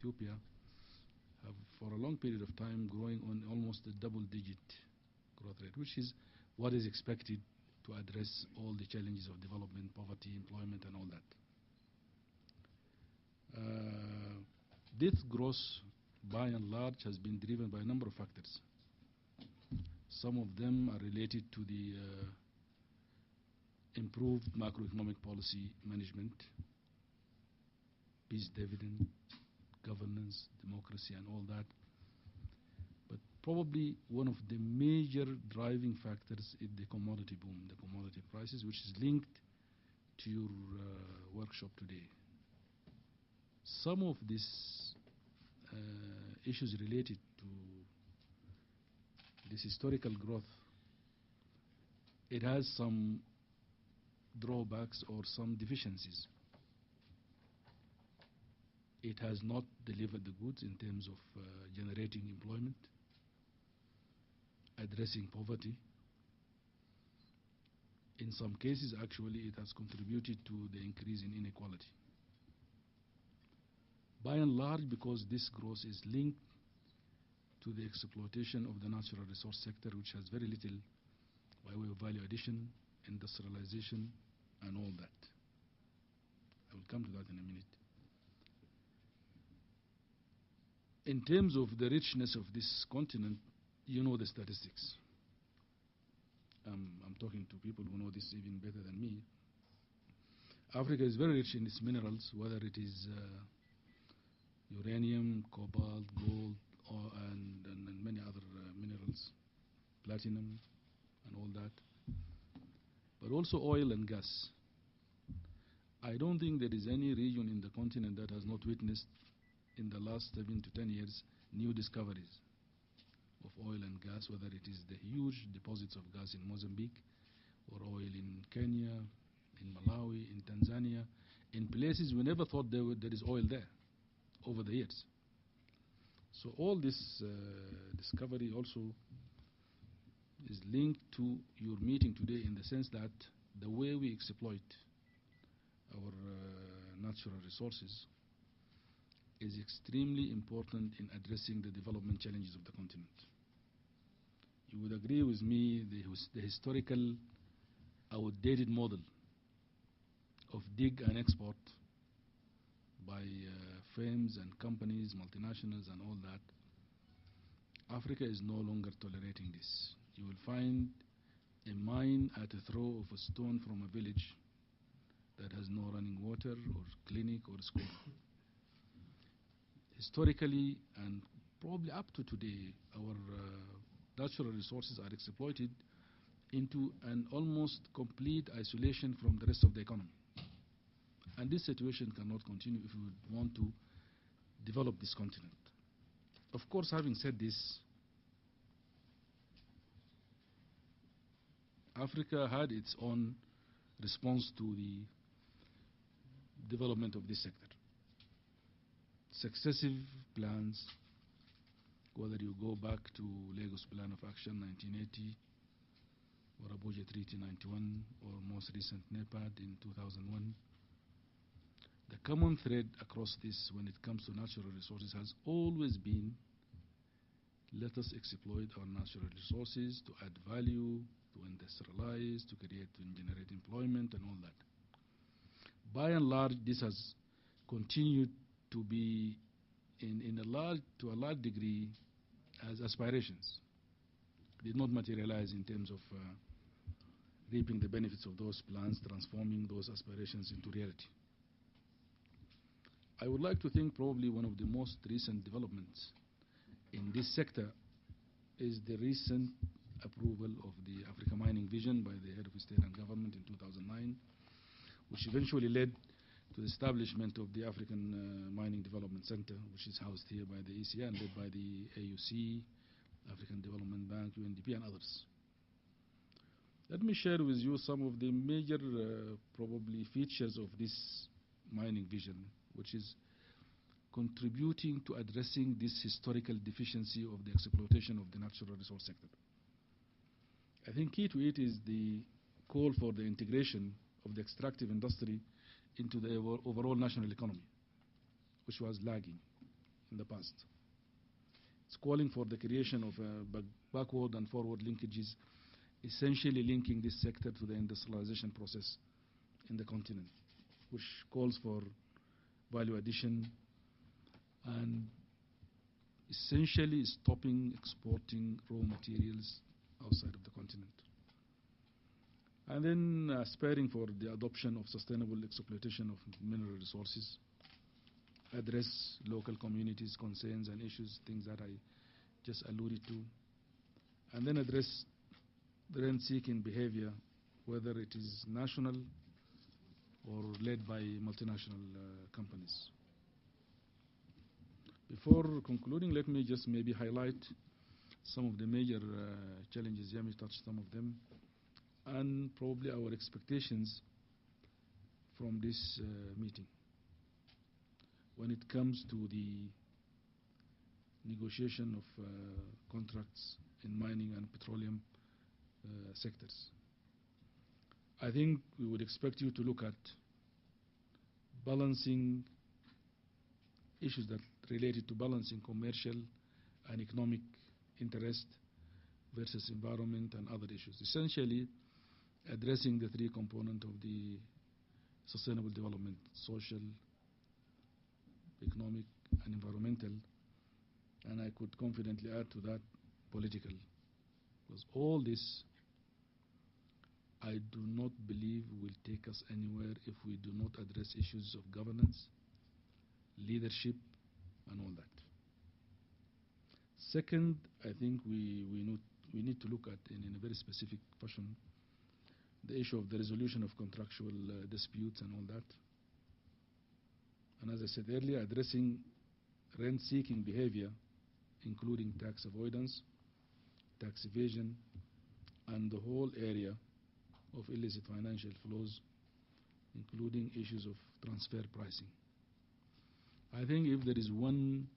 Ethiopia have for a long period of time growing on almost a double-digit growth rate, which is what is expected to address all the challenges of development, poverty, employment, and all that. This growth, by and large, has been driven by a number of factors. Some of them are related to the improved macroeconomic policy management, peace dividend, governance, democracy, and all that. But probably one of the major driving factors is the commodity boom, the commodity prices, which is linked to your workshop today. Some of these issues related to this historical growth, it has some drawbacks or some deficiencies. It has not delivered the goods in terms of generating employment, addressing poverty. In some cases, actually, it has contributed to the increase in inequality. By and large, because this growth is linked to the exploitation of the natural resource sector, which has very little by way of value addition, industrialization, and all that. I will come to that in a minute. In terms of the richness of this continent, you know the statistics. I'm talking to people who know this even better than me. Africa is very rich in its minerals, whether it is uranium, cobalt, gold, and many other minerals, platinum, and all that. But also oil and gas. I don't think there is any region in the continent that has not witnessed in the last 7 to 10 years new discoveries of oil and gas, whether it is the huge deposits of gas in Mozambique or oil in Kenya, in Malawi, in Tanzania, in places we never thought there is oil there over the years. So all this discovery also is linked to your meeting today in the sense that the way we exploit our natural resources is extremely important in addressing the development challenges of the continent. You would agree with me the historical outdated model of dig and export by firms and companies, multinationals and all that. Africa is no longer tolerating this. You will find a mine at a throw of a stone from a village that has no running water or clinic or school. Historically and probably up to today, our natural resources are exploited into an almost complete isolation from the rest of the economy. And this situation cannot continue if we would want to develop this continent. Of course, having said this, Africa had its own response to the development of this sector. Successive plans, whether you go back to Lagos Plan of Action 1980, or Abuja Treaty 91, or most recent NEPAD in 2001, the common thread across this when it comes to natural resources has always been, let us exploit our natural resources to add value, to industrialize, to create and generate employment and all that. By and large, this has continued to be to a large degree as aspirations. It did not materialize in terms of reaping the benefits of those plans, transforming those aspirations into reality. I would like to think probably one of the most recent developments in this sector is the recent approval of the Africa Mining Vision by the head of state and government in 2009, which eventually led to the establishment of the African Mining Development Center, which is housed here by the ECA and led by the AUC, African Development Bank, UNDP, and others. Let me share with you some of the major probably features of this mining vision, which is contributing to addressing this historical deficiency of the exploitation of the natural resource sector. I think key to it is the call for the integration of the extractive industry into the overall national economy, which was lagging. in the past. It's calling for the creation of backward and forward linkages, essentially linking this sector to the industrialization process in the continent, which calls for value addition and essentially stopping exporting raw materials outside of the continent. And then aspiring for the adoption of sustainable exploitation of mineral resources, address local communities' concerns and issues, things that I just alluded to, and then address the rent-seeking behavior, whether it is national or led by multinational companies. Before concluding, let me just maybe highlight some of the major challenges. Yami touched some of them, and probably our expectations from this meeting when it comes to the negotiation of contracts in mining and petroleum sectors. I think we would expect you to look at balancing issues that related to balancing commercial and economic interest versus environment and other issues. Essentially, addressing the three components of the sustainable development: social, economic, and environmental. And I could confidently add to that political, because all this I do not believe will take us anywhere if we do not address issues of governance, leadership, and all that. Second, I think we need to look at in a very specific fashion the issue of the resolution of contractual disputes and all that. And as I said earlier, addressing rent-seeking behavior, including tax avoidance, tax evasion, and the whole area of illicit financial flows, including issues of transfer pricing. I think if there is one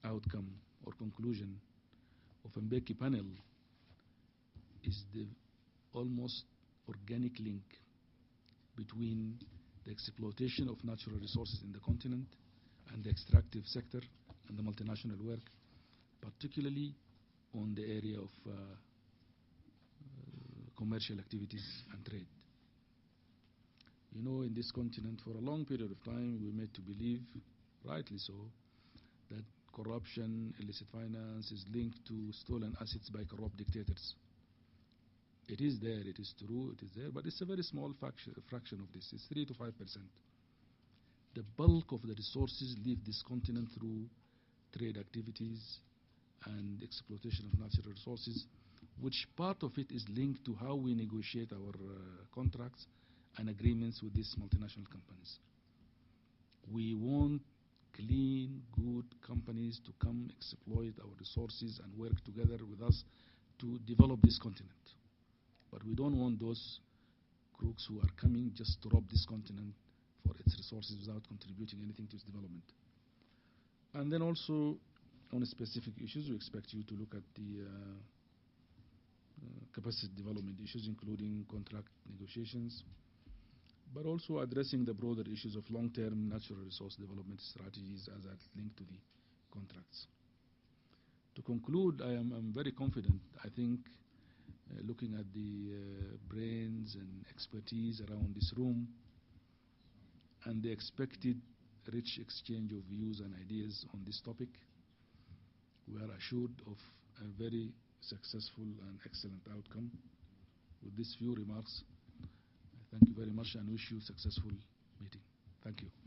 outcome or conclusion of Mbeki panel, is the almost organic link between the exploitation of natural resources in the continent and the extractive sector and the multinational work, particularly on the area of commercial activities and trade. You know, in this continent, for a long period of time, we were made to believe, rightly so, that corruption, illicit finance is linked to stolen assets by corrupt dictators. It is there, it is true, it is there, but it's a very small fraction of this. It's 3 to 5%. The bulk of the resources leave this continent through trade activities and exploitation of natural resources, which part of it is linked to how we negotiate our contracts and agreements with these multinational companies. We want clean, good companies to come exploit our resources and work together with us to develop this continent. But we don't want those crooks who are coming just to rob this continent for its resources without contributing anything to its development. And then also on specific issues, we expect you to look at the capacity development issues, including contract negotiations, but also addressing the broader issues of long-term natural resource development strategies as are linked to the contracts. To conclude, I'm very confident. I think looking at the brains and expertise around this room and the expected rich exchange of views and ideas on this topic, we are assured of a very successful and excellent outcome. With these few remarks, I thank you very much and wish you a successful meeting. Thank you.